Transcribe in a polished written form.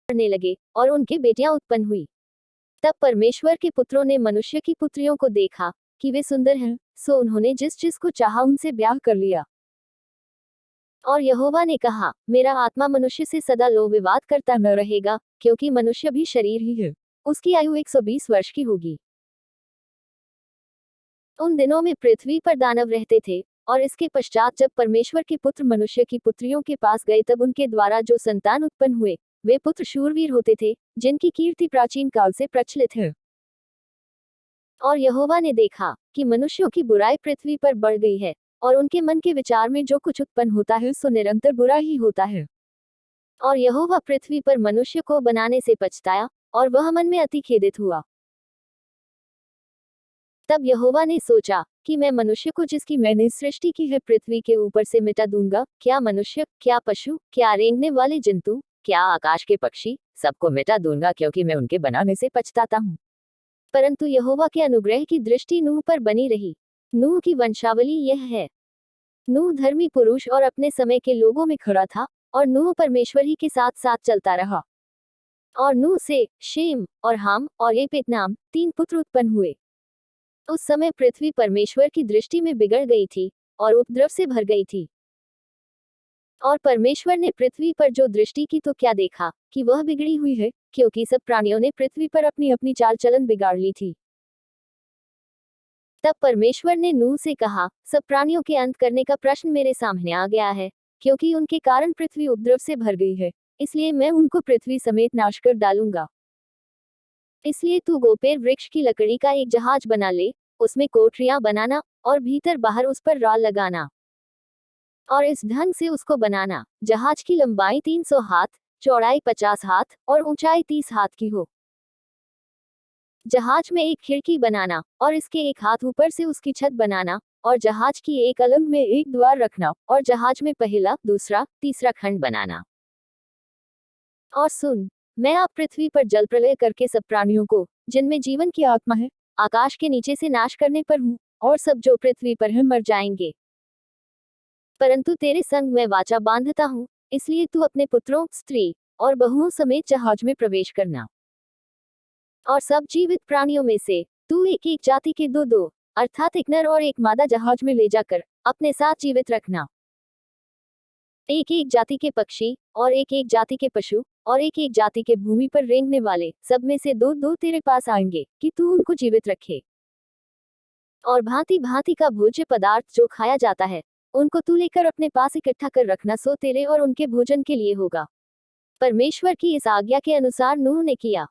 करने लगे और उनके बेटियां उत्पन्न हुई। तब परमेश्वर के पुत्रों ने मनुष्य की पुत्रियों को देखा कि वे सुंदर हैं, सो उन्होंने जिस को चाहा उनसे ब्याह कर लिया। और यहोवा ने कहा, मेरा आत्मा मनुष्य से सदा लो विवाद करता न रहेगा, क्योंकि मनुष्य भी शरीर ही है। उसकी आयु 120 वर्ष की होगी। उन दिनों में पृथ्वी पर दानव रहते थे, और इसके पश्चात जब परमेश्वर के पुत्र मनुष्य की पुत्रियों के पास गए तब उनके द्वारा जो संतान उत्पन्न हुए वे पुत्र शूरवीर होते थे, जिनकी कीर्ति प्राचीन काल से प्रचलित है। और यहोवा ने देखा कि मनुष्यों की बुराई पृथ्वी पर बढ़ गई है, और उनके मन के विचार में जो कुछ उत्पन्न होता है सो निरंतर बुरा ही होता है। और यहोवा पृथ्वी पर मनुष्य को बनाने से पछताया, और वह मन में अति खेदित हुआ। तब यहोवा ने सोचा कि मैं मनुष्य को जिसकी मैंने सृष्टि की है पृथ्वी के ऊपर से मिटा दूंगा, क्या मनुष्य, क्या पशु, क्या रेंगने वाले जंतु, क्या आकाश के पक्षी, सबको मिटा दूंगा, क्योंकि मैं उनके बनाने से पछताता हूँ। परंतु यहोवा के अनुग्रह की दृष्टि नूह पर बनी रही। नूह की वंशावली यह है। नूह धर्मी पुरुष और अपने समय के लोगों में खड़ा था, और नूह परमेश्वर ही के साथ साथ चलता रहा। और नूह से शेम और हाम और येपेत नाम 3 पुत्र उत्पन्न हुए। उस समय पृथ्वी परमेश्वर की दृष्टि में बिगड़ गई थी, और उपद्रव से भर गई थी। और परमेश्वर ने पृथ्वी पर जो दृष्टि की तो क्या देखा कि वह बिगड़ी हुई है, क्योंकि सब प्राणियों ने पृथ्वी पर अपनी अपनी चाल चलन बिगाड़ ली थी। तब परमेश्वर ने नूह से कहा, सब प्राणियों के अंत करने का प्रश्न मेरे सामने आ गया है, क्योंकि उनके कारण पृथ्वी उपद्रव से भर गई है, इसलिए मैं उनको पृथ्वी समेत नाश कर डालूंगा। इसलिए तू गोपेर वृक्ष की लकड़ी का एक जहाज बना ले, उसमें कोठरियां बनाना, और भीतर बाहर उस पर राल लगाना। और इस ढंग से उसको बनाना, जहाज की लंबाई 300 हाथ, चौड़ाई 50 हाथ और ऊंचाई 30 हाथ की हो। जहाज में एक खिड़की बनाना, और इसके एक हाथ ऊपर से उसकी छत बनाना, और जहाज की एक अलंग में एक द्वार रखना, और जहाज में पहला, दूसरा, तीसरा खंड बनाना। और सुन, मैं आप पृथ्वी पर जल प्रलय करके सब प्राणियों को, जिनमें जीवन की आत्मा है, आकाश के नीचे से नाश करने पर हूँ, और सब जो पृथ्वी पर है मर जाएंगे। परंतु तेरे संग मैं वाचा बांधता हूँ, इसलिए तू अपने पुत्रों, स्त्री और बहुओं समेत जहाज में प्रवेश करना। और सब जीवित प्राणियों में से तू एक एक जाति के दो दो, अर्थात एक नर और एक मादा जहाज में ले जाकर अपने साथ जीवित रखना। एक एक जाति के पक्षी, और एक एक जाति के पशु, और एक एक जाति के भूमि पर रेंगने वाले, सब में से दो दो तेरे पास आएंगे, कि तू उनको जीवित रखे। और भांति भांति का भोज्य पदार्थ जो खाया जाता है, उनको तू लेकर अपने पास इकट्ठा कर रखना, सो तेरे और उनके भोजन के लिए होगा। परमेश्वर की इस आज्ञा के अनुसार नूह ने किया।